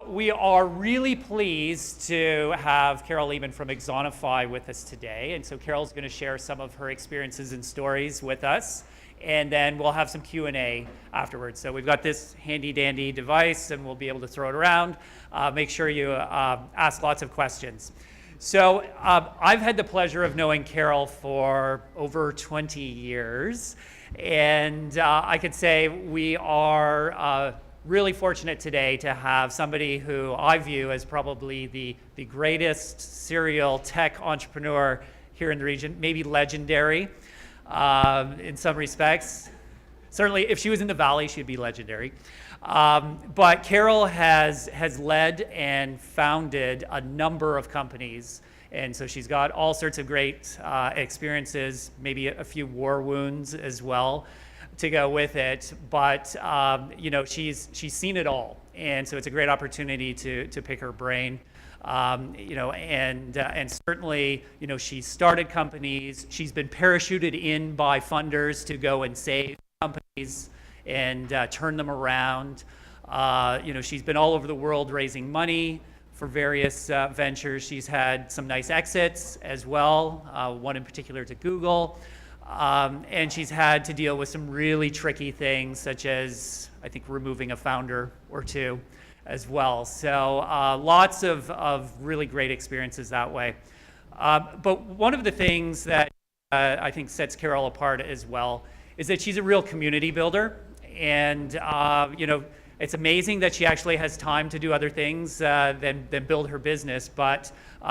We are really pleased to have Carol Leaman from Axonify with us today. And so Carol's going to share some of her experiences and stories with us. And then we'll have some Q&A afterwards. So we've got this handy dandy device and we'll be able to throw it around. Make sure you ask lots of questions. So I've had the pleasure of knowing Carol for over 20 years. And I could say we are really fortunate today to have somebody who I view as probably the greatest serial tech entrepreneur here in the region, maybe legendary in some respects. Certainly, if she was in the Valley, she'd be legendary. But Carol has led and founded a number of companies. And so she's got all sorts of great experiences, maybe a few war wounds as well to go with it, but you know, she's seen it all, and so it's a great opportunity to pick her brain. You know, and certainly, you know, she started companies. She's been parachuted in by funders to go and save companies and turn them around. You know, she's been all over the world raising money for various ventures. She's had some nice exits as well, one in particular to Google. And she's had to deal with some really tricky things, such as, I think, removing a founder or two as well. So lots of really great experiences that way. But one of the things that I think sets Carol apart as well is that she's a real community builder. And, you know, it's amazing that she actually has time to do other things than build her business. But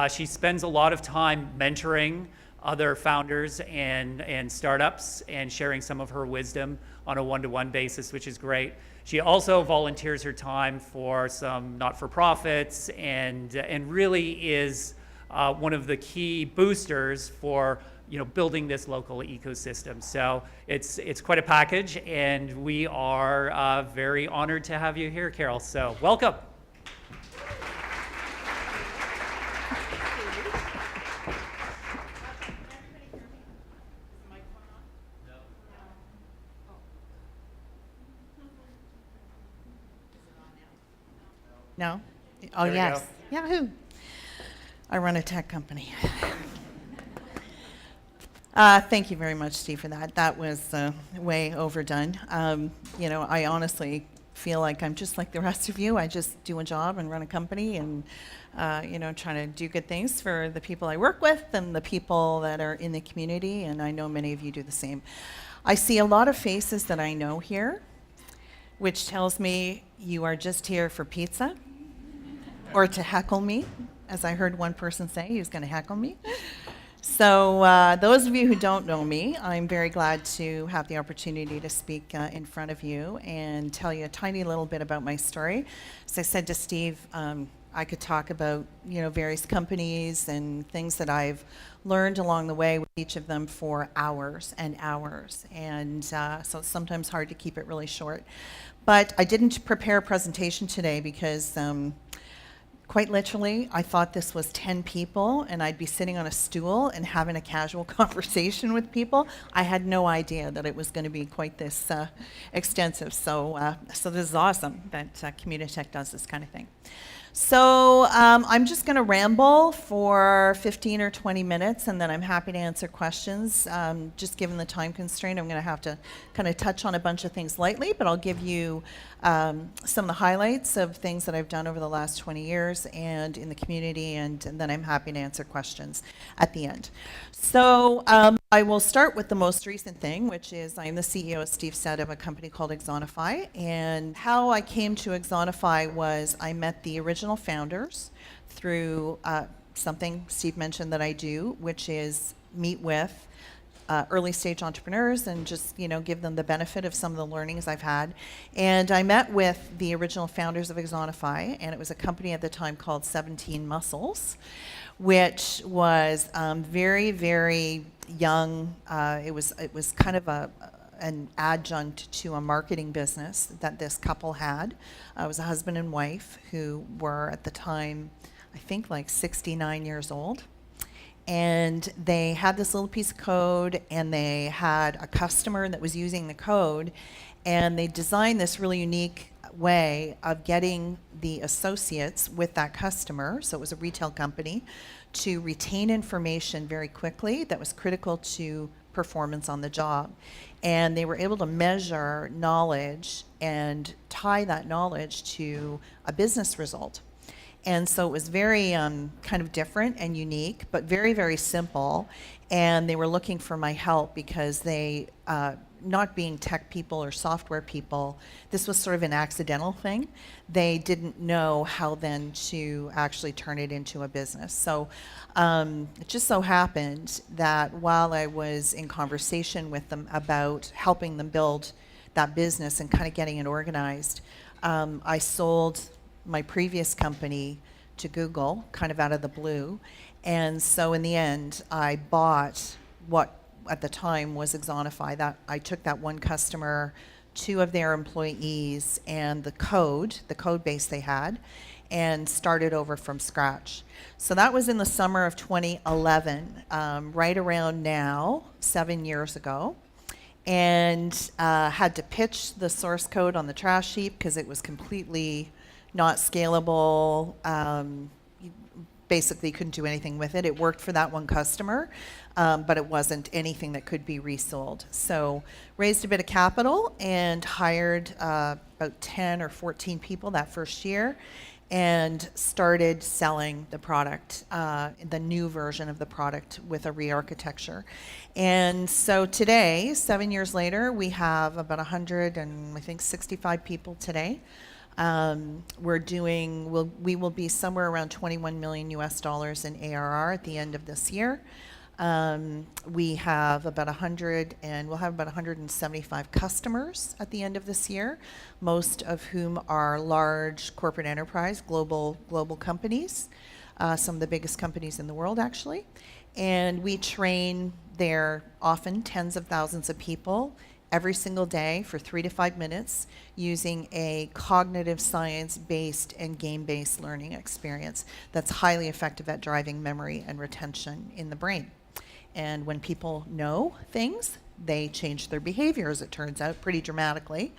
she spends a lot of time mentoring other founders and startups and sharing some of her wisdom on a one-to-one basis, which is great. She also volunteers her time for some not-for-profits and really is one of the key boosters for, you know, building this local ecosystem. So it's quite a package, and we are very honored to have you here, Carol. So welcome. No? Oh, yes. Yahoo! I run a tech company. Thank you very much, Steve, for that. That was way overdone. You know, I honestly feel like I'm just like the rest of you. I just do a job and run a company and, you know, trying to do good things for the people I work with and the people that are in the community, and I know many of you do the same. I see a lot of faces that I know here, which tells me you are just here for pizza or to heckle me, as I heard one person say he was going to heckle me. So those of you who don't know me, I'm very glad to have the opportunity to speak in front of you and tell you a tiny little bit about my story. As I said to Steve, I could talk about, you know, various companies and things that I've learned along the way with each of them for hours and hours. And so it's sometimes hard to keep it really short. But I didn't prepare a presentation today because quite literally, I thought this was 10 people and I'd be sitting on a stool and having a casual conversation with people. I had no idea that it was going to be quite this extensive. So this is awesome that Communitech does this kind of thing. So I'm just going to ramble for 15 or 20 minutes, and then I'm happy to answer questions. Just given the time constraint, I'm going to have to kind of touch on a bunch of things lightly, but I'll give you some of the highlights of things that I've done over the last 20 years and in the community, and then I'm happy to answer questions at the end. So I will start with the most recent thing, which is I'm the CEO, as Steve said, of a company called Axonify. And how I came to Axonify was I met the original founders through something Steve mentioned that I do, which is meet with early stage entrepreneurs and just, you know, give them the benefit of some of the learnings I've had. And I met with the original founders of Axonify, and it was a company at the time called 17 Muscles, which was very, very young. It was kind of an adjunct to a marketing business that this couple had. It was a husband and wife who were at the time, I think, like 69 years old. And they had this little piece of code, and they had a customer that was using the code, and they designed this really unique way of getting the associates with that customer, so it was a retail company, to retain information very quickly that was critical to performance on the job. And they were able to measure knowledge and tie that knowledge to a business result. And so it was very kind of different and unique, but very, very simple. And they were looking for my help because they, not being tech people or software people, this was sort of an accidental thing. They didn't know how then to actually turn it into a business. So it just so happened that while I was in conversation with them about helping them build that business and kind of getting it organized, I sold my previous company to Google, kind of out of the blue. And so in the end, I bought what at the time was Axonify. That I took that one customer, 2 of their employees, and the code base they had, and started over from scratch. So that was in the summer of 2011, right around now, 7 years ago. And had to pitch the source code on the trash heap because it was completely not scalable. You basically couldn't do anything with it. It worked for that one customer, but it wasn't anything that could be resold. So raised a bit of capital and hired about 10 or 14 people that first year, and started selling the product, the new version of the product with a re-architecture. And so today, 7 years later, we have about 165 people today. We will be somewhere around 21 million US dollars in ARR at the end of this year. We have about 100, and we'll have about 175 customers at the end of this year, most of whom are large corporate enterprise, global companies, some of the biggest companies in the world, actually. And we train there often tens of thousands of people every single day for 3 to 5 minutes using a cognitive science-based and game-based learning experience that's highly effective at driving memory and retention in the brain. And when people know things, they change their behavior, as it turns out, pretty dramatically.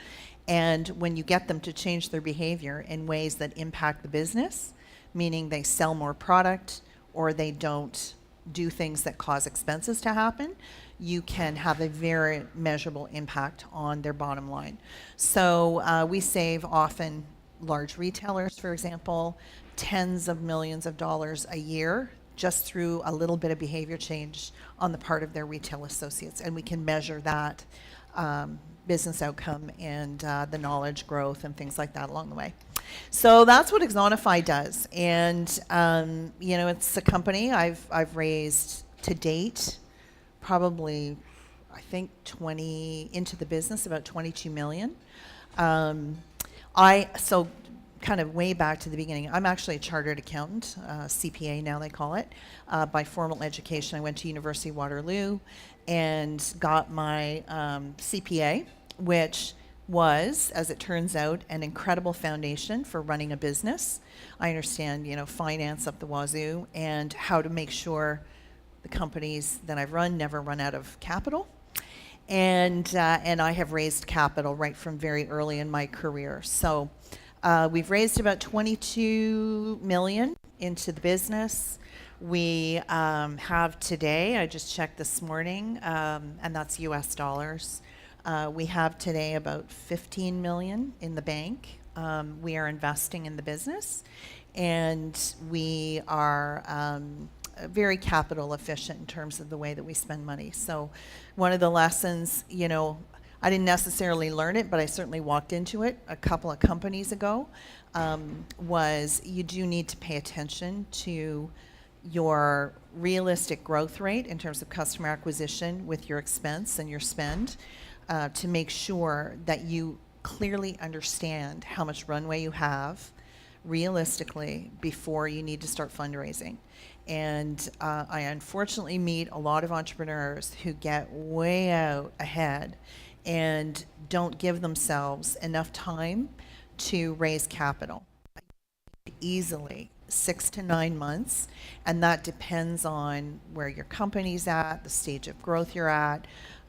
And when you get them to change their behavior in ways that impact the business, meaning they sell more product or they don't do things that cause expenses to happen, you can have a very measurable impact on their bottom line. So we save often large retailers, for example, tens of millions of dollars a year just through a little bit of behavior change on the part of their retail associates. And we can measure that business outcome and the knowledge growth and things like that along the way. So that's what Axonify does. And, it's a company I've raised to date probably, I think, into the business, about 22 million. So kind of way back to the beginning, I'm actually a chartered accountant, CPA now they call it, by formal education. I went to University of Waterloo and got my CPA, which was, as it turns out, an incredible foundation for running a business. I understand, finance up the wazoo and how to make sure the companies that I've run never run out of capital. And I have raised capital right from very early in my career. So we've raised about 22 million into the business. We have today, I just checked this morning, and that's US dollars. We have today about 15 million in the bank. We are investing in the business, and we are very capital efficient in terms of the way that we spend money. So one of the lessons, I didn't necessarily learn it, but I certainly walked into it a couple of companies ago, was you do need to pay attention to your realistic growth rate in terms of customer acquisition with your expense and your spend, to make sure that you clearly understand how much runway you have realistically before you need to start fundraising. And I unfortunately meet a lot of entrepreneurs who get way out ahead and don't give themselves enough time to raise capital. Easily 6 to 9 months, and that depends on where your company's at, the stage of growth you're at,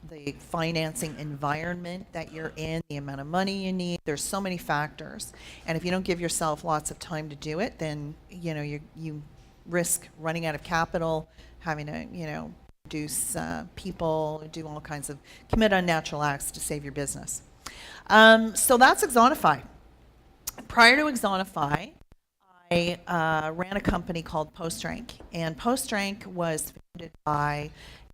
the financing environment that you're in, the amount of money you need. There's so many factors. And if you don't give yourself lots of time to do it, then, you risk running out of capital, having to, reduce people, do all kinds of, commit unnatural acts to save your business. So that's Axonify. Prior to Axonify, I ran a company called PostRank, and PostRank was founded by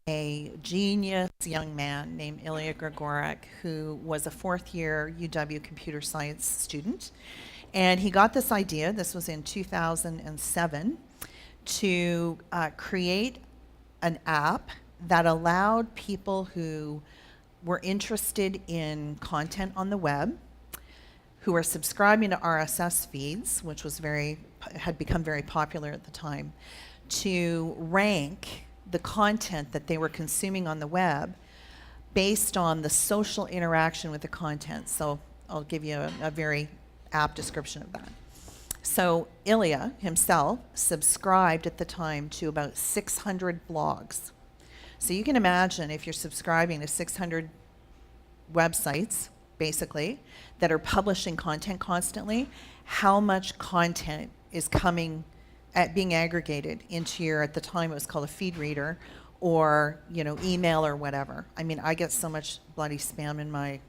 a genius young man named Ilya Grigorek, who was a fourth-year UW computer science student. And he got this idea, this was in 2007, to create an app that allowed people who were interested in content on the web, who were subscribing to RSS feeds, which had become very popular at the time, to rank the content that they were consuming on the web based on the social interaction with the content. So I'll give you a very apt description of that. So Ilya himself subscribed at the time to about 600 blogs. So you can imagine if you're subscribing to 600 websites, basically, that are publishing content constantly, how much content is being aggregated into your, at the time it was called a feed reader, or email or whatever. I mean, I get so much bloody spam in my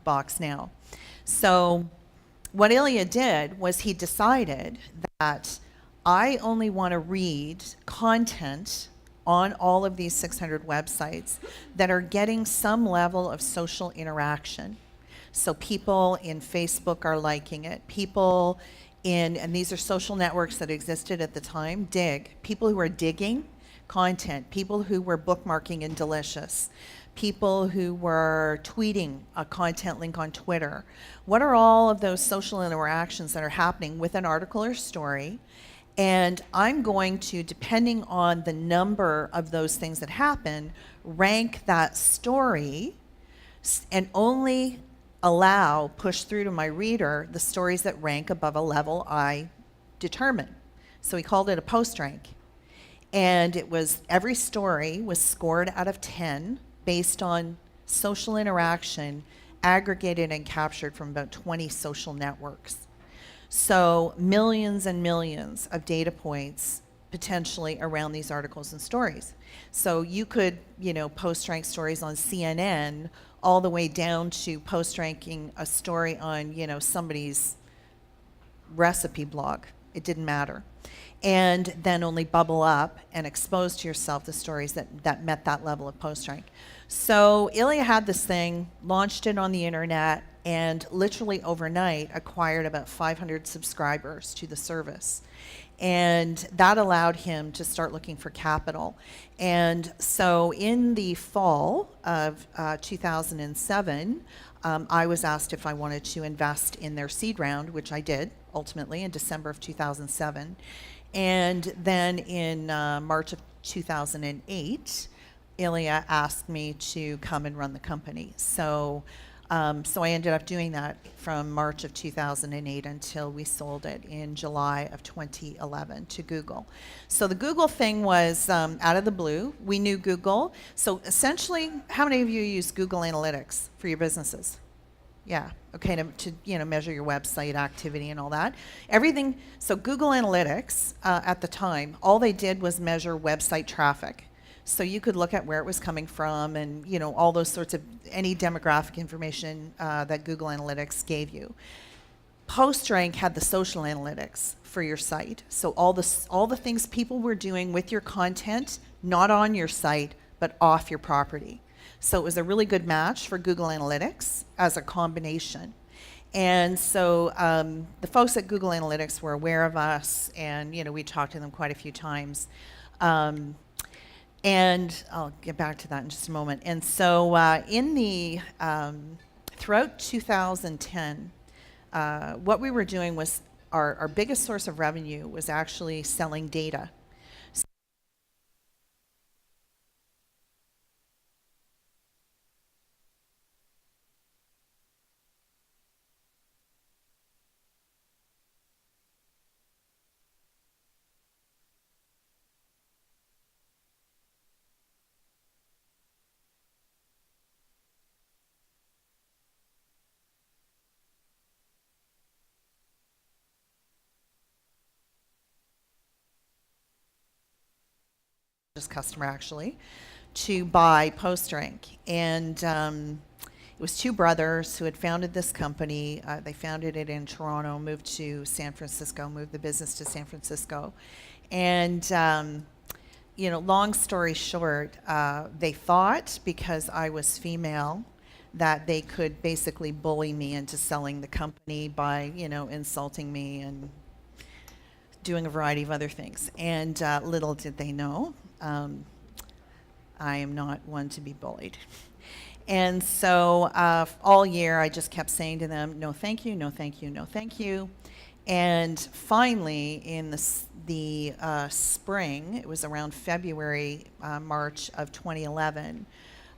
box now. So what Ilya did was he decided that I only want to read content on all of these 600 websites that are getting some level of social interaction. So people in Facebook are liking it. People and these are social networks that existed at the time, people who are digging content, people who were bookmarking in Delicious, people who were tweeting a content link on Twitter. What are all of those social interactions that are happening with an article or story? And I'm going to, depending on the number of those things that happen, rank that story and only push through to my reader the stories that rank above a level I determine. So he called it a PostRank. And every story was scored out of 10 based on social interaction aggregated and captured from about 20 social networks. So millions and millions of data points potentially around these articles and stories. So you could, post rank stories on CNN all the way down to post ranking a story on, somebody's recipe blog. It didn't matter. And then only bubble up and expose to yourself the stories that met that level of post rank. So Ilya had this thing, launched it on the internet, and literally overnight acquired about 500 subscribers to the service. And that allowed him to start looking for capital. And so in the fall of 2007, I was asked if I wanted to invest in their seed round, which I did ultimately in December of 2007. And then in March of 2008, Ilya asked me to come and run the company. So I ended up doing that from March of 2008 until we sold it in July of 2011 to Google. So the Google thing was out of the blue. We knew Google. So essentially, how many of you use Google Analytics for your businesses? Yeah, okay, to measure your website activity and all that. Everything, so Google Analytics at the time, all they did was measure website traffic. So you could look at where it was coming from and all those sorts of, any demographic information that Google Analytics gave you. PostRank had the social analytics for your site. So all the things people were doing with your content, not on your site, but off your property. So it was a really good match for Google Analytics as a combination. And so the folks at Google Analytics were aware of us, and we talked to them quite a few times. And I'll get back to that in just a moment. And so throughout 2010, what we were doing was our biggest source of revenue was actually selling data. largest customer actually, to buy PostRank. And it was two brothers who had founded this company. They founded it in Toronto, moved to San Francisco, moved the business to San Francisco. And, long story short, they thought because I was female that they could basically bully me into selling the company by, insulting me and doing a variety of other things. And little did they know, I am not one to be bullied. And so all year I just kept saying to them, no thank you, no thank you, no thank you. And finally in the spring, it was around February, March of 2011,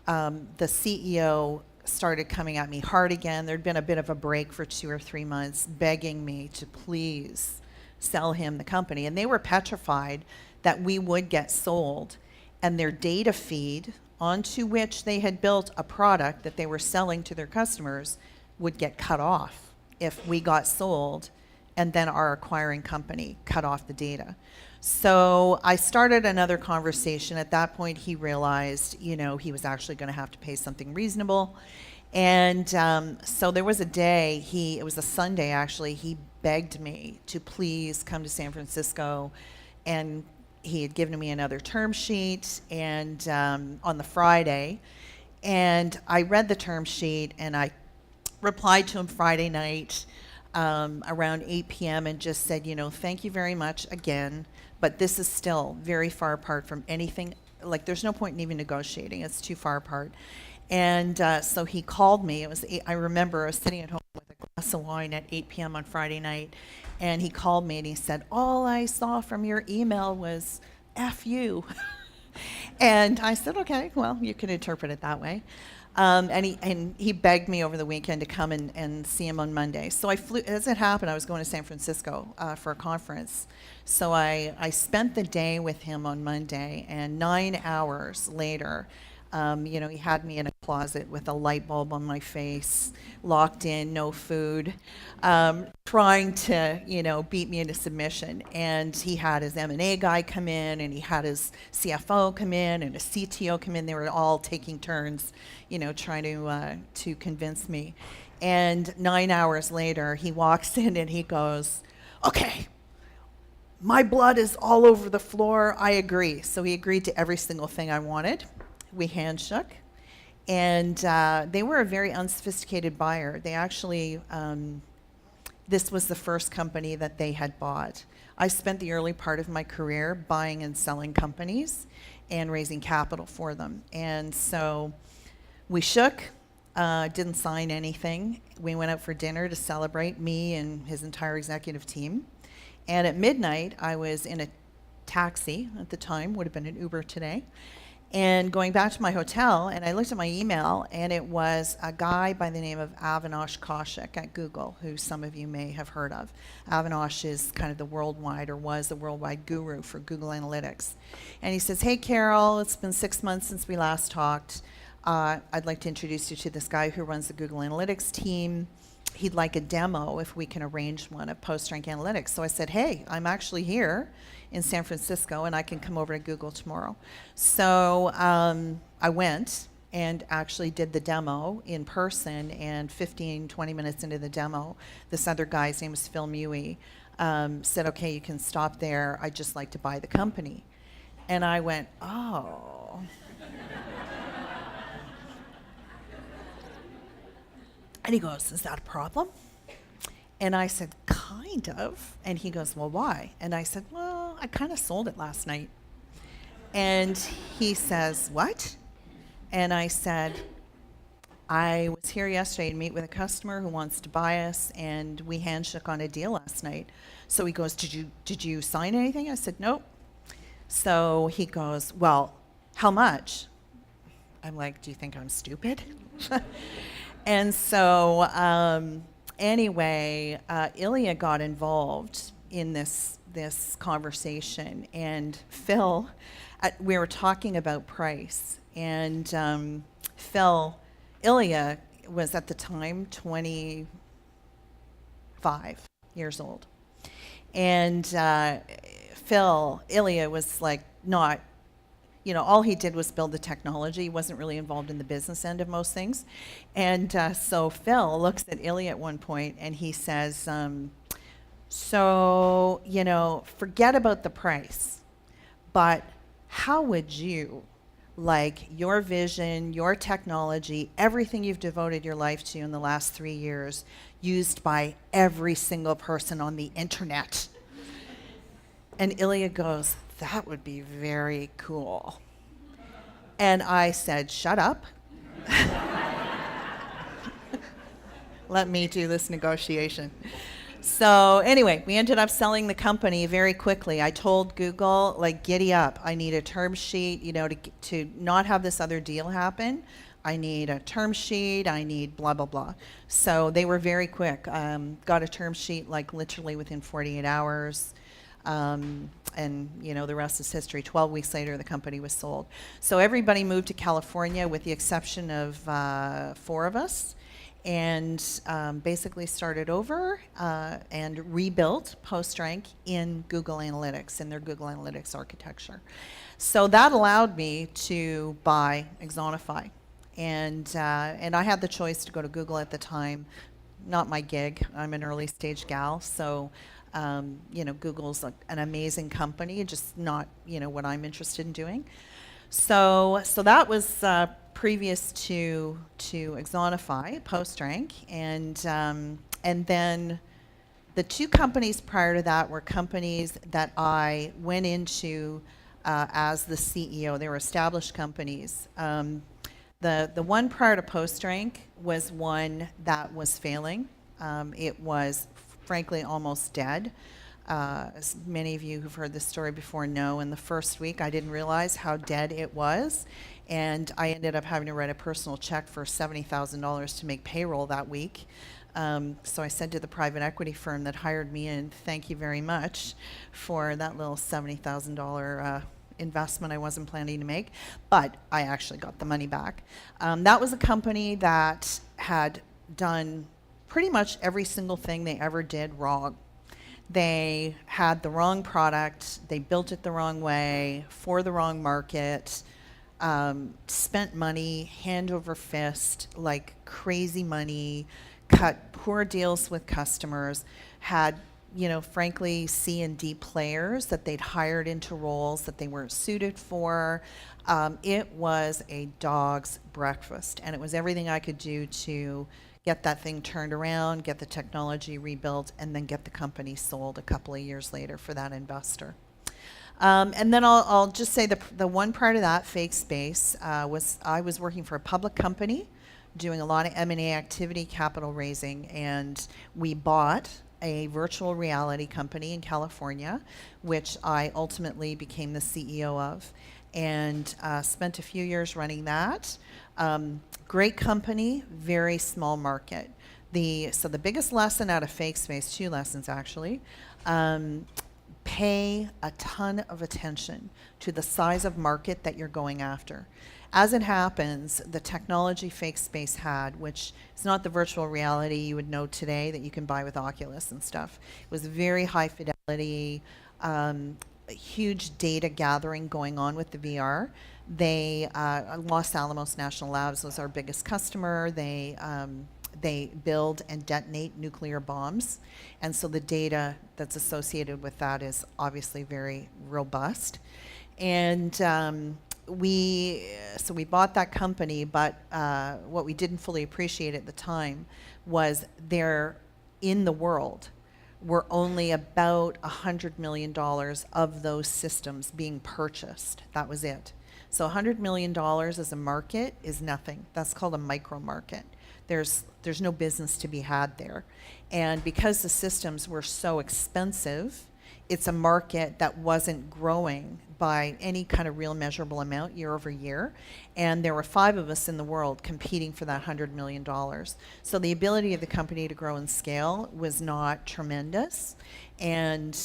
the CEO started coming at me hard again. There'd been a bit of a break for 2 or 3 months, begging me to please sell him the company. And they were petrified that we would get sold and their data feed onto which they had built a product that they were selling to their customers would get cut off if we got sold and then our acquiring company cut off the data. So I started another conversation. At that point, he realized, he was actually going to have to pay something reasonable. And so there was a day, it was a Sunday actually, he begged me to please come to San Francisco, and he had given me another term sheet and on the Friday, and I read the term sheet and I replied to him Friday night around 8 p.m. and just said, thank you very much again, but this is still very far apart from anything, like there's no point in even negotiating, it's too far apart. And so he called me. I remember I was sitting at home with a glass of wine at 8 p.m. on Friday night, and he called me and he said, all I saw from your email was F you. And I said, okay, well, you can interpret it that way. And he begged me over the weekend to come and see him on Monday. So I flew, as it happened, I was going to San Francisco for a conference. So I spent the day with him on Monday, and 9 hours later, he had me in a closet with a light bulb on my face, locked in, no food, trying to, beat me into submission. And he had his M&A guy come in, and he had his CFO come in, and his CTO come in. They were all taking turns, trying to convince me. And 9 hours later, he walks in and he goes, okay, my blood is all over the floor. I agree. So he agreed to every single thing I wanted. We handshook, and they were a very unsophisticated buyer. They actually, this was the first company that they had bought. I spent the early part of my career buying and selling companies and raising capital for them. And so we shook, didn't sign anything. We went out for dinner to celebrate, me and his entire executive team. And at midnight, I was in a taxi at the time, would have been an Uber today, and going back to my hotel, and I looked at my email, and it was a guy by the name of Avinash Kaushik at Google, who some of you may have heard of. Avinash is kind of the worldwide, or was the worldwide guru for Google Analytics. And he says, hey, Carol, it's been 6 months since we last talked. I'd like to introduce you to this guy who runs the Google Analytics team. He'd like a demo if we can arrange one of PostRank Analytics. So I said, hey, I'm actually here in San Francisco, and I can come over to Google tomorrow. So I went and actually did the demo in person, and 15, 20 minutes into the demo, this other guy, his name was Phil Mewey, said, okay, you can stop there. I'd just like to buy the company. And I went, oh. And he goes, is that a problem? And I said, kind of. And he goes, well, why? And I said, well, I kind of sold it last night. And he says, what? And I said, I was here yesterday to meet with a customer who wants to buy us, and we handshook on a deal last night. So he goes, did you sign anything? I said, nope. So he goes, well, how much? I'm like, do you think I'm stupid? And so anyway, Ilya got involved in this conversation, and Phil, we were talking about price, and Ilya was at the time 25 years old, and Ilya was like not all he did was build the technology. He wasn't really involved in the business end of most things. And so Phil looks at Ilya at one point and he says, so, forget about the price, but how would you like your vision, your technology, everything you've devoted your life to in the last 3 years used by every single person on the internet? And Ilya goes, that would be very cool. And I said, shut up. Let me do this negotiation. So anyway, we ended up selling the company very quickly. I told Google, like, giddy up. I need a term sheet, to not have this other deal happen. I need a term sheet. I need blah, blah, blah. So they were very quick. Got a term sheet, like, literally within 48 hours. And, the rest is history. 12 weeks later, the company was sold. So everybody moved to California with the exception of 4 of us, and basically started over and rebuilt PostRank in Google Analytics, in their Google Analytics architecture. So that allowed me to buy Axonify. And I had the choice to go to Google at the time. Not my gig. I'm an early stage gal, so Google's an amazing company, just not, what I'm interested in doing. So that was previous to Axonify, PostRank, and then the 2 companies prior to that were companies that I went into as the CEO. They were established companies. The one prior to PostRank was one that was failing. It was frankly almost dead. As many of you who've heard this story before know, in the first week I didn't realize how dead it was, and I ended up having to write a personal check for $70,000 to make payroll that week. So I said to the private equity firm that hired me in, thank you very much for that little $70,000 investment I wasn't planning to make, but I actually got the money back. That was a company that had done pretty much every single thing they ever did wrong. They had the wrong product, they built it the wrong way, for the wrong market, spent money hand over fist, like crazy money, cut poor deals with customers, had, frankly, C and D players that they'd hired into roles that they weren't suited for. It was a dog's breakfast, and it was everything I could do to get that thing turned around, get the technology rebuilt, and then get the company sold a couple of years later for that investor. And then I'll just say the one part of that, Fake Space, was I was working for a public company, doing a lot of M&A activity, capital raising, and we bought a virtual reality company in California, which I ultimately became the CEO of, and spent a few years running that. Great company, very small market. So the biggest lesson out of Fake Space, 2 lessons actually, pay a ton of attention to the size of market that you're going after. As it happens, the technology Fake Space had, which is not the virtual reality you would know today that you can buy with Oculus and stuff, it was very high fidelity, huge data gathering going on with the VR. They, Los Alamos National Labs was our biggest customer. They build and detonate nuclear bombs. And so the data that's associated with that is obviously very robust. And we bought that company, but what we didn't fully appreciate at the time was in the world were only about $100 million of those systems being purchased. That was it. So $100 million as a market is nothing. That's called a micro market. There's no business to be had there. And because the systems were so expensive, it's a market that wasn't growing by any kind of real measurable amount year over year. And there were 5 of us in the world competing for that $100 million. So the ability of the company to grow and scale was not tremendous. And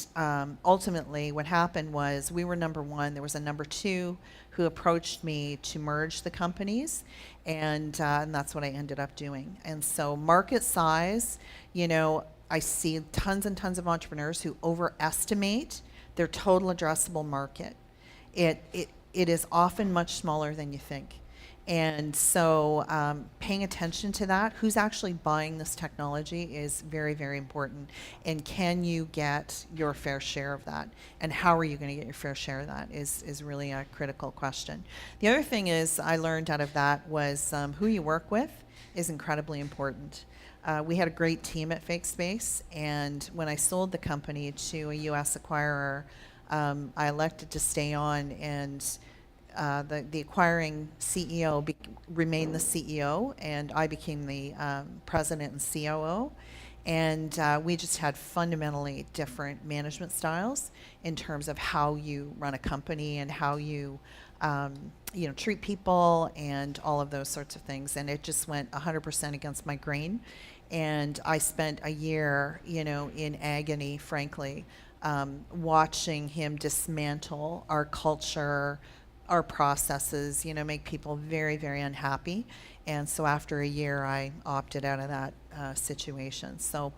ultimately what happened was we were number 1. There was a number 2 who approached me to merge the companies. And that's what I ended up doing. And so market size, I see tons and tons of entrepreneurs who overestimate their total addressable market. it is often much smaller than you think. And so paying attention to that, who's actually buying this technology is very, very important. And can you get your fair share of that? And how are you going to get your fair share of that is really a critical question. The other thing is I learned out of that was who you work with is incredibly important. We had a great team at FakeSpace, and when I sold the company to a U.S. acquirer, I elected to stay on, and the acquiring CEO remained the CEO, and I became the president and COO. And we just had fundamentally different management styles in terms of how you run a company and how you, treat people and all of those sorts of things. And it just went 100% against my grain. And I spent a year, in agony, frankly, watching him dismantle our culture, our processes, make people very, very unhappy. And so after a year, I opted out of that situation. So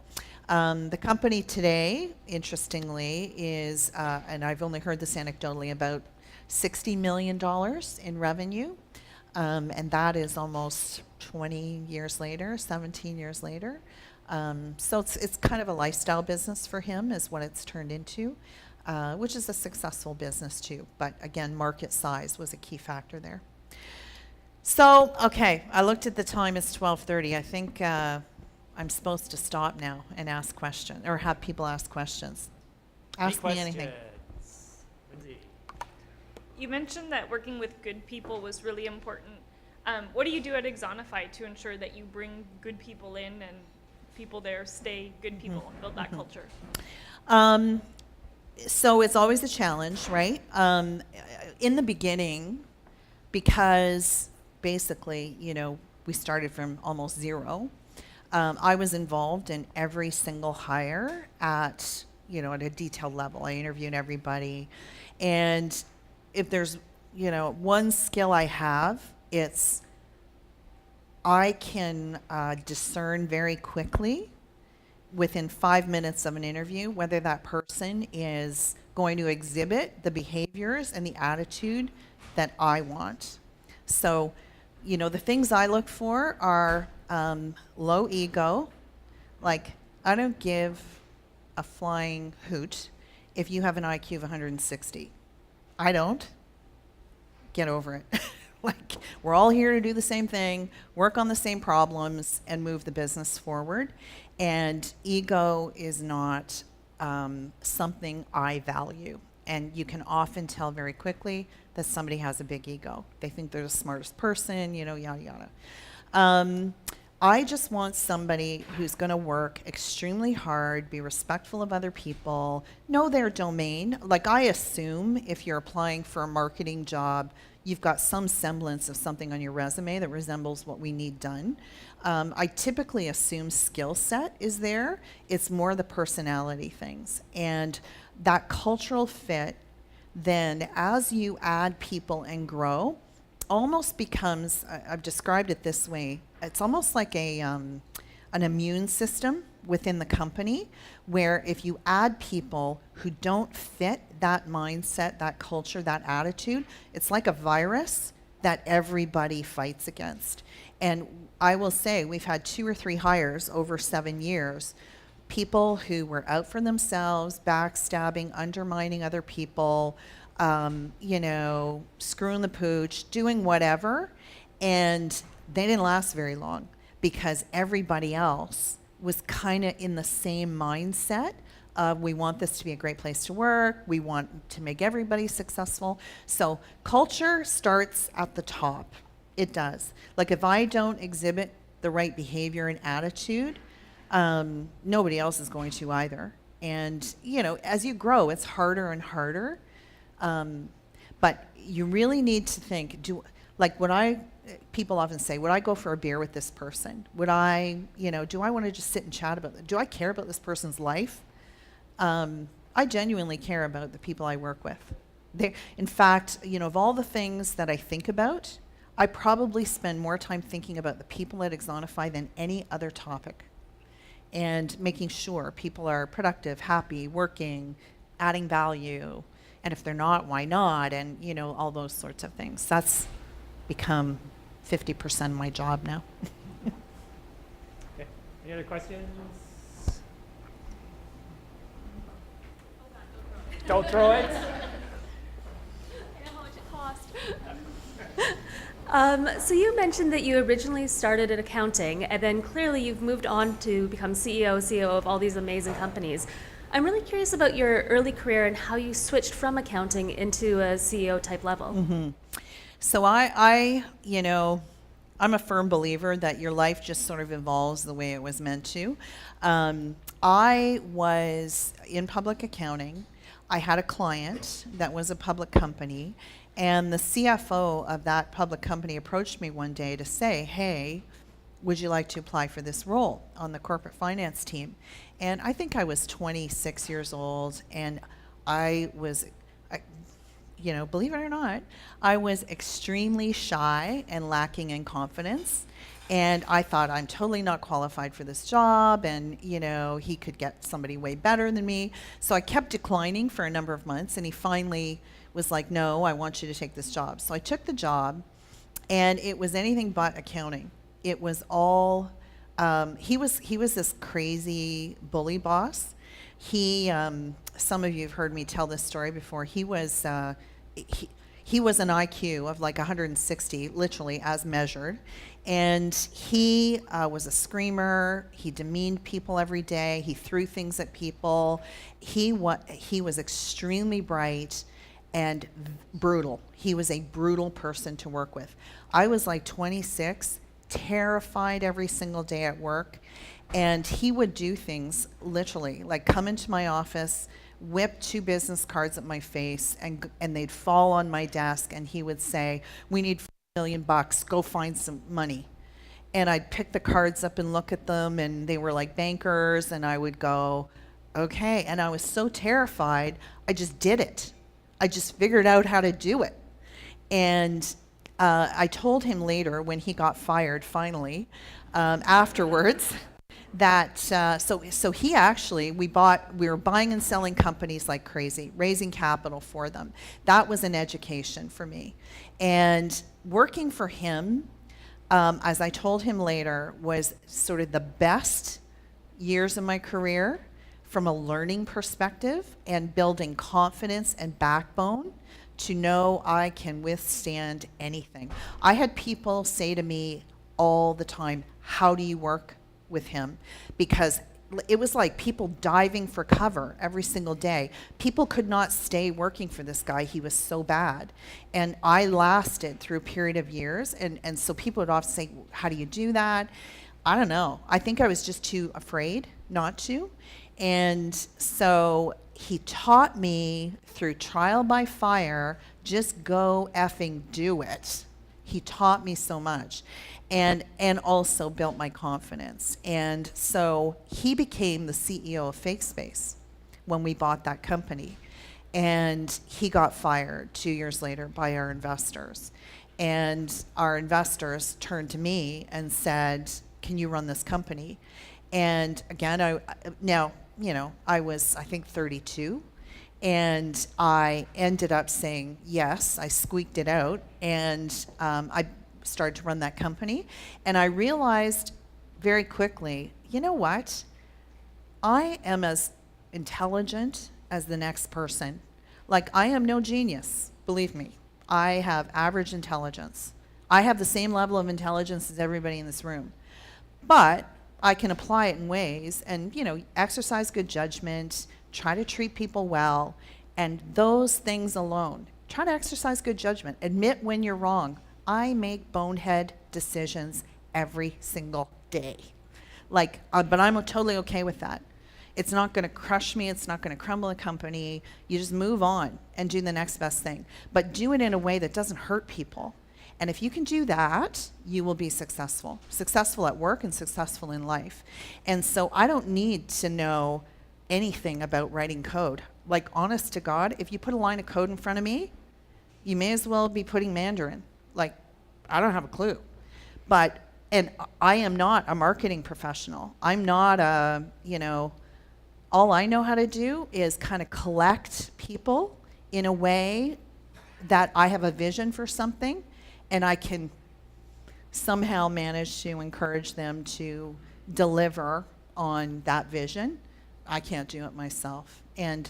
the company today, interestingly, is, and I've only heard this anecdotally, about $60 million in revenue. And that is almost 20 years later, 17 years later. So it's kind of a lifestyle business for him is what it's turned into, which is a successful business too. But again, market size was a key factor there. So, okay, I looked at the time, it's 12:30. I think I'm supposed to stop now and ask questions, or have people ask questions. Ask me anything. Lindsay. You mentioned that working with good people was really important. What do you do at Axonify to ensure that you bring good people in and people there stay good people and build that culture? So it's always a challenge, right? In the beginning, because basically, we started from almost zero, I was involved in every single hire at a detailed level. I interviewed everybody. And if there's, one skill I have, it's I can discern very quickly within 5 minutes of an interview whether that person is going to exhibit the behaviors and the attitude that I want. So, the things I look for are low ego. Like, I don't give a flying hoot if you have an IQ of 160. I don't. Get over it. Like, we're all here to do the same thing, work on the same problems, and move the business forward. And ego is not something I value. And you can often tell very quickly that somebody has a big ego. They think they're the smartest person, yada, yada. I just want somebody who's going to work extremely hard, be respectful of other people, know their domain. Like, I assume if you're applying for a marketing job, you've got some semblance of something on your resume that resembles what we need done. I typically assume skill set is there. It's more the personality things. And that cultural fit, then as you add people and grow, almost becomes, I've described it this way, it's almost like an immune system within the company, where if you add people who don't fit that mindset, that culture, that attitude, it's like a virus that everybody fights against. And I will say, we've had 2 or 3 hires over 7 years, people who were out for themselves, backstabbing, undermining other people, screwing the pooch, doing whatever, and they didn't last very long because everybody else was kind of in the same mindset of, we want this to be a great place to work, we want to make everybody successful. So culture starts at the top. It does. Like, if I don't exhibit the right behavior and attitude, nobody else is going to either. And, as you grow, it's harder and harder. But you really need to think, people often say, would I go for a beer with this person? Would I, do I want to just sit and chat about it? Do I care about this person's life? I genuinely care about the people I work with. In fact, of all the things that I think about, I probably spend more time thinking about the people at Axonify than any other topic. And making sure people are productive, happy, working, adding value. And if they're not, why not? And, all those sorts of things. That's become 50% of my job now. Okay. Any other questions? Don't throw it. I know how much it cost. So you mentioned that you originally started in accounting, and then clearly you've moved on to become CEO, CEO of all these amazing companies. I'm really curious about your early career and how you switched from accounting into a CEO type level. Mm-hmm. So I'm a firm believer that your life just sort of evolves the way it was meant to. I was in public accounting. I had a client that was a public company, and the CFO of that public company approached me one day to say, hey, would you like to apply for this role on the corporate finance team? And I think I was 26 years old, and I was, believe it or not, I was extremely shy and lacking in confidence. And I thought, I'm totally not qualified for this job, and he could get somebody way better than me. So I kept declining for a number of months, and he finally was like, no, I want you to take this job. So I took the job, and it was anything but accounting. It was all, he was this crazy bully boss. Some of you have heard me tell this story before. He was an IQ of like 160, literally as measured. And he was a screamer. He demeaned people every day. He threw things at people. He was extremely bright and brutal. He was a brutal person to work with. I was like 26, terrified every single day at work. And he would do things literally, like come into my office, whip 2 business cards at my face, and they'd fall on my desk, and he would say, we need $4 million, go find some money. And I'd pick the cards up and look at them, and they were like bankers, and I would go, okay. And I was so terrified, I just did it. I just figured out how to do it. And I told him later, when he got fired finally, afterwards, that so he actually, we were buying and selling companies like crazy, raising capital for them. That was an education for me. And working for him, as I told him later, was sort of the best years of my career from a learning perspective and building confidence and backbone to know I can withstand anything. I had people say to me all the time, how do you work with him? Because it was like people diving for cover every single day. People could not stay working for this guy. He was so bad. And I lasted through a period of years. And so people would often say, how do you do that? I don't know. I think I was just too afraid not to. And so he taught me through trial by fire, just go effing do it. He taught me so much. And also built my confidence. And so he became the CEO of FakeSpace when we bought that company. And he got fired 2 years later by our investors. And our investors turned to me and said, can you run this company? And again, I was, I think, 32. And I ended up saying yes. I squeaked it out. And I started to run that company, and I realized very quickly, you know what? I am as intelligent as the next person. Like, I am no genius, believe me. I have average intelligence. I have the same level of intelligence as everybody in this room. But I can apply it in ways and, exercise good judgment, try to treat people well, and those things alone. Try to exercise good judgment. Admit when you're wrong. I make bonehead decisions every single day. But I'm totally okay with that. It's not going to crush me. It's not going to crumble a company. You just move on and do the next best thing. But do it in a way that doesn't hurt people. And if you can do that, you will be successful. Successful at work and successful in life. And so I don't need to know anything about writing code. Like, honest to God, if you put a line of code in front of me, you may as well be putting Mandarin. Like, I don't have a clue. And I am not a marketing professional. I'm not all I know how to do is kind of collect people in a way that I have a vision for something and I can somehow manage to encourage them to deliver on that vision. I can't do it myself. And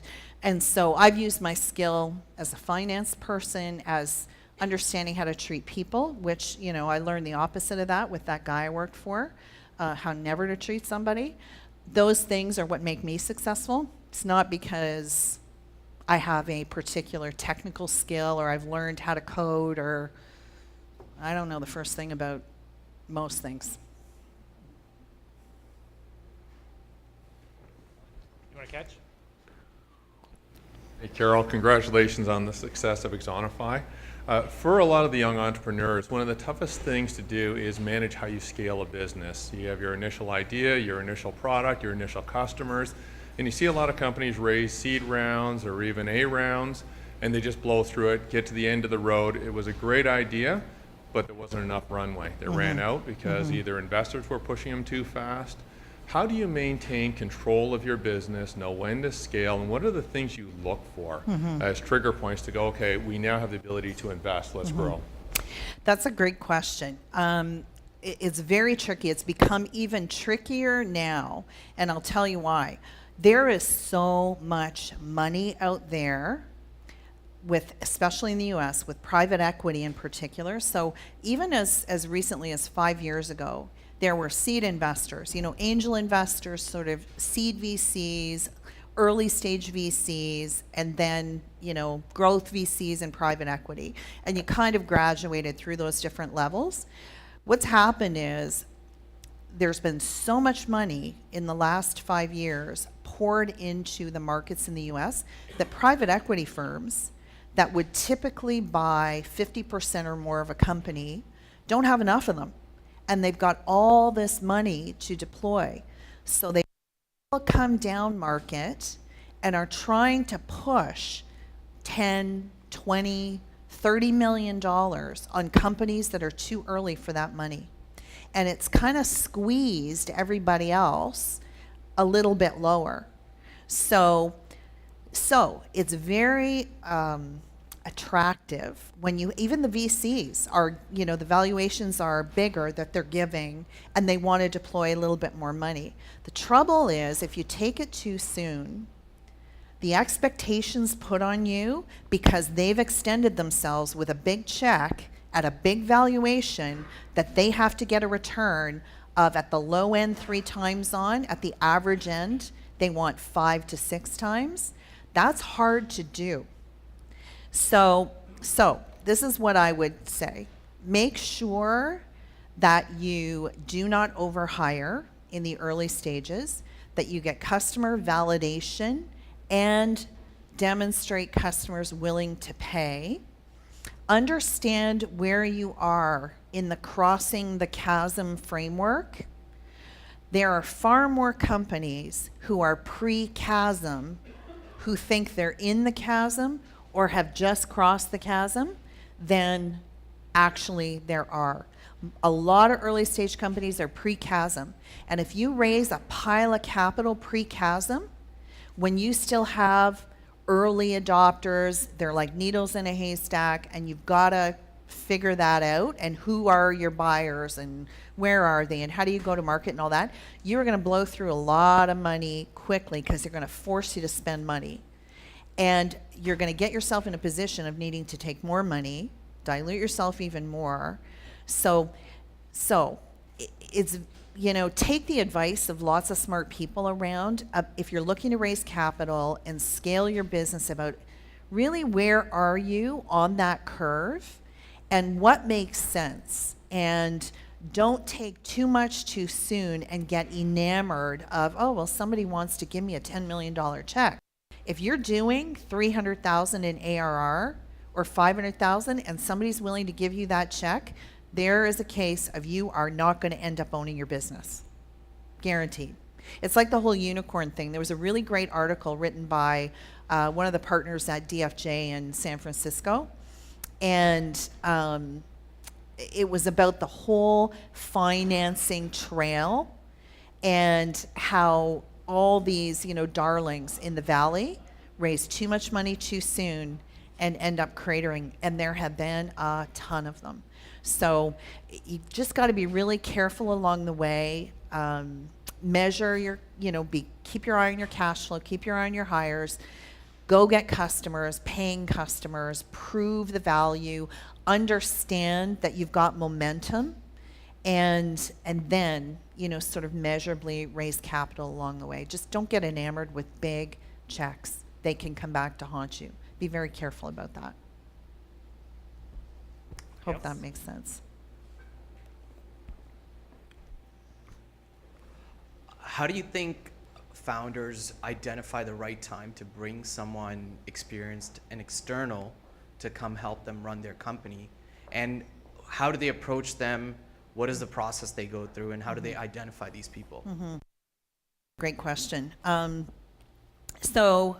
so I've used my skill as a finance person, as understanding how to treat people, which, you know, I learned the opposite of that with that guy I worked for, how never to treat somebody. Those things are what make me successful. It's not because I have a particular technical skill or I've learned how to code or I don't know the first thing about most things. You want to catch? Hey, Carol, congratulations on the success of Axonify. For a lot of the young entrepreneurs, one of the toughest things to do is manage how you scale a business. You have your initial idea, your initial product, your initial customers, and you see a lot of companies raise seed rounds or even A rounds, and they just blow through it, get to the end of the road. It was a great idea, but there wasn't enough runway. They ran out because either investors were pushing them too fast. How do you maintain control of your business, know when to scale, and what are the things you look for as trigger points to go, okay, we now have the ability to invest, let's grow? That's a great question. It's very tricky. It's become even trickier now, and I'll tell you why. There is so much money out there, especially in the US, with private equity in particular. So even as recently as 5 years ago, there were seed investors, you know, angel investors, sort of seed VCs, early stage VCs, and then, you know, growth VCs and private equity. And you kind of graduated through those different levels. What's happened is there's been so much money in the last 5 years poured into the markets in the US that private equity firms that would typically buy 50% or more of a company don't have enough of them. And they've got all this money to deploy. So they all come down market and are trying to push 10, 20, $30 million on companies that are too early for that money. And it's kind of squeezed everybody else a little bit lower. So it's very attractive when even the VCs are, you know, the valuations are bigger that they're giving and they want to deploy a little bit more money. The trouble is if you take it too soon, the expectations put on you because they've extended themselves with a big check at a big valuation that they have to get a return of at the low end 3 times on, at the average end, they want 5 to 6 times. That's hard to do. So this is what I would say. Make sure that you do not overhire in the early stages, that you get customer validation and demonstrate customers willing to pay. Understand where you are in the crossing the chasm framework. There are far more companies who are pre-chasm who think they're in the chasm or have just crossed the chasm than actually there are. A lot of early stage companies are pre-chasm. And if you raise a pile of capital pre-chasm, when you still have early adopters, they're like needles in a haystack, and you've got to figure that out, and who are your buyers, and where are they, and how do you go to market and all that, you're going to blow through a lot of money quickly because they're going to force you to spend money. And you're going to get yourself in a position of needing to take more money, dilute yourself even more. So it's, you know, take the advice of lots of smart people around. If you're looking to raise capital and scale your business, about really where are you on that curve and what makes sense. And don't take too much too soon and get enamored of, oh, well, somebody wants to give me a $10 million check. If you're doing $300,000 in ARR or $500,000 and somebody's willing to give you that check, there is a case of you are not going to end up owning your business. Guaranteed. It's like the whole unicorn thing. There was a really great article written by one of the partners at DFJ in San Francisco. And it was about the whole financing trail and how all these, you know, darlings in the valley raise too much money too soon and end up cratering. And there have been a ton of them. So you just got to be really careful along the way. Measure your, keep your eye on your cash flow, keep your eye on your hires, go get customers, paying customers, prove the value, understand that you've got momentum, and then, sort of measurably raise capital along the way. Just don't get enamored with big checks. They can come back to haunt you. Be very careful about that. Hope that makes sense. How do you think founders identify the right time to bring someone experienced and external to come help them run their company? And how do they approach them? What is the process they go through, and how do they identify these people? Great question. So,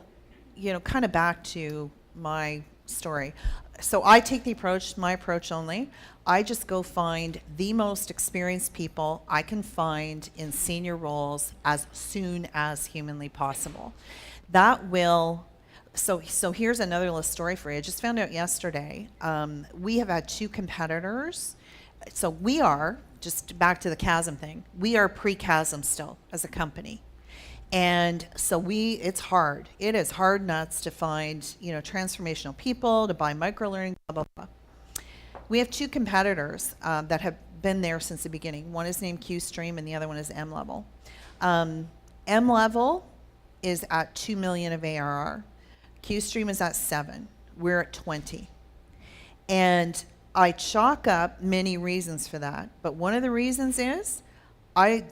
kind of back to my story. So I take my approach only. I just go find the most experienced people I can find in senior roles as soon as humanly possible. That will, so here's another little story for you. I just found out yesterday, we have had 2 competitors. So we are, just back to the chasm thing, we are pre-chasm still as a company. And so it's hard. It is hard nuts to find, transformational people, to buy microlearning, blah, blah, blah. We have 2 competitors that have been there since the beginning. One is named QStream and the other one is M-Level. M-Level is at 2 million of ARR. QStream is at 7. We're at 20. And I chalk up many reasons for that. But one of the reasons is,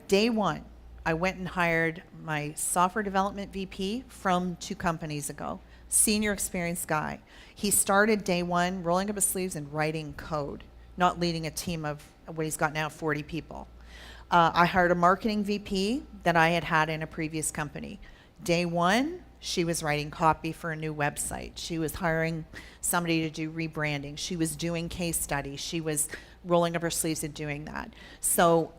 day one, I went and hired my software development VP from 2 companies ago, senior experienced guy. He started day one rolling up his sleeves and writing code, not leading a team of what he's got now, 40 people. I hired a marketing VP that I had in a previous company. Day one, she was writing copy for a new website. She was hiring somebody to do rebranding. She was doing case studies. She was rolling up her sleeves and doing that. So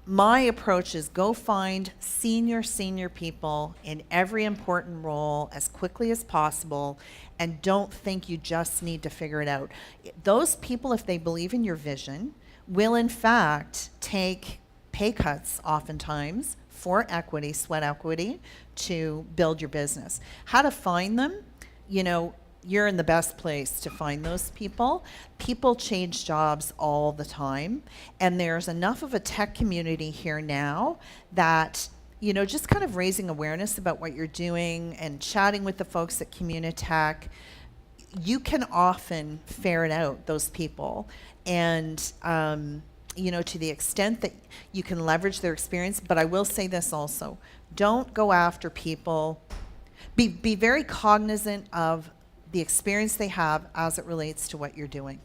my approach is go find senior people in every important role as quickly as possible, and don't think you just need to figure it out. Those people, if they believe in your vision, will in fact take pay cuts oftentimes for equity, sweat equity, to build your business. How to find them? You're in the best place to find those people. People change jobs all the time, and there's enough of a tech community here now that, just kind of raising awareness about what you're doing and chatting with the folks at Communitech, you can often ferret out those people. And, to the extent that you can leverage their experience, but I will say this also, don't go after people, be very cognizant of the experience they have as it relates to what you're doing.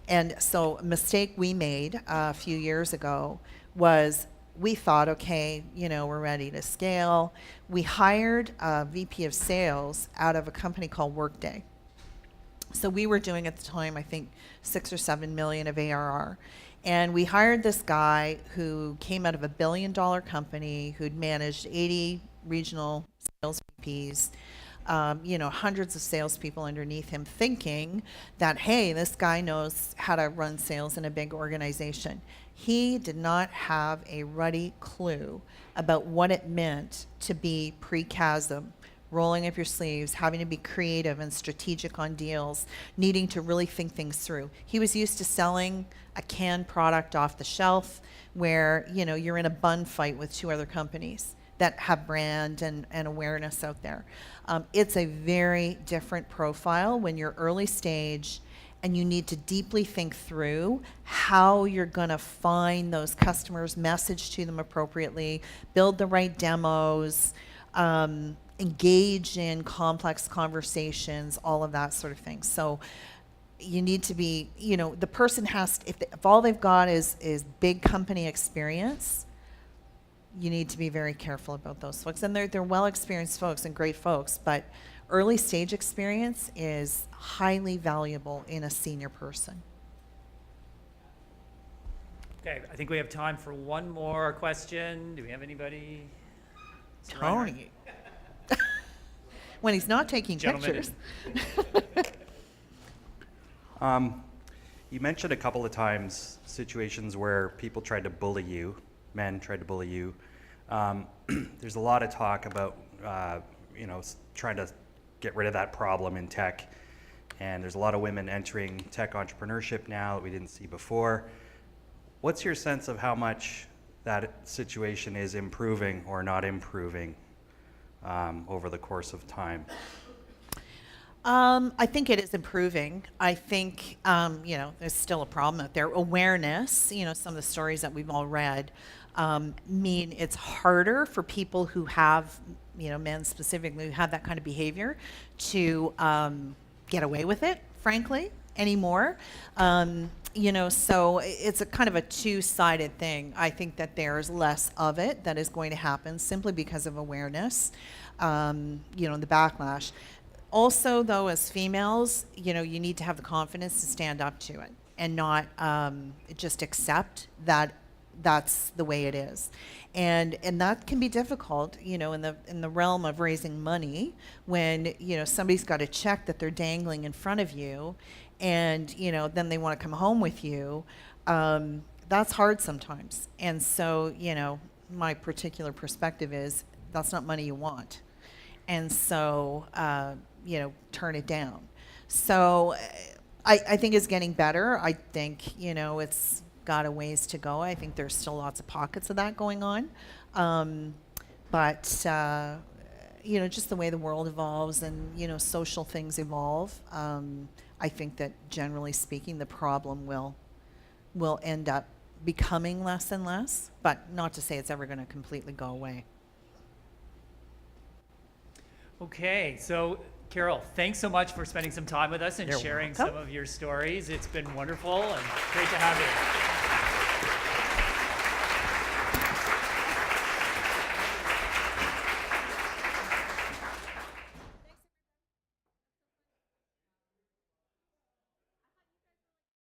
And so a mistake we made a few years ago was we thought, okay, we're ready to scale. We hired a VP of sales out of a company called Workday. So we were doing at the time, I think, 6 or 7 million of ARR. And we hired this guy who came out of a $1 billion company who'd managed 80 regional sales VPs, hundreds of salespeople underneath him, thinking that, hey, this guy knows how to run sales in a big organization. He did not have a ruddy clue about what it meant to be pre-chasm, rolling up your sleeves, having to be creative and strategic on deals, needing to really think things through. He was used to selling a canned product off the shelf where, you're in a bun fight with 2 other companies that have brand and awareness out there. It's a very different profile when you're early stage and you need to deeply think through how you're going to find those customers, message to them appropriately, build the right demos, engage in complex conversations, all of that sort of thing. So you need to be, the person has, if all they've got is big company experience, you need to be very careful about those folks. And they're well-experienced folks and great folks, but early stage experience is highly valuable in a senior person. Okay, I think we have time for one more question. Do we have anybody? Tony. when he's not taking Gentlemen. pictures. You mentioned a couple of times situations where people tried to bully you, men tried to bully you. There's a lot of talk about, trying to get rid of that problem in tech. And there's a lot of women entering tech entrepreneurship now that we didn't see before. What's your sense of how much that situation is improving or not improving over the course of time? I think it is improving. I think, there's still a problem out there. Awareness, some of the stories that we've all read mean it's harder for people who have, men specifically, who have that kind of behavior to get away with it, frankly, anymore. So it's a kind of a two-sided thing. I think that there's less of it that is going to happen simply because of awareness, the backlash. Also, though, as females, you need to have the confidence to stand up to it and not just accept that that's the way it is. And that can be difficult, in the realm of raising money when, somebody's got a check that they're dangling in front of you and, then they want to come home with you. That's hard sometimes. And so, my particular perspective is that's not money you want. And so, turn it down. So I think it's getting better. I think, it's got a ways to go. I think there's still lots of pockets of that going on. But just the way the world evolves and, social things evolve, I think that generally speaking, the problem will end up becoming less and less, but not to say it's ever going to completely go away. Okay, so Carol, thanks so much for spending some time with us and You're sharing welcome. some of your stories. It's been wonderful and great to have you.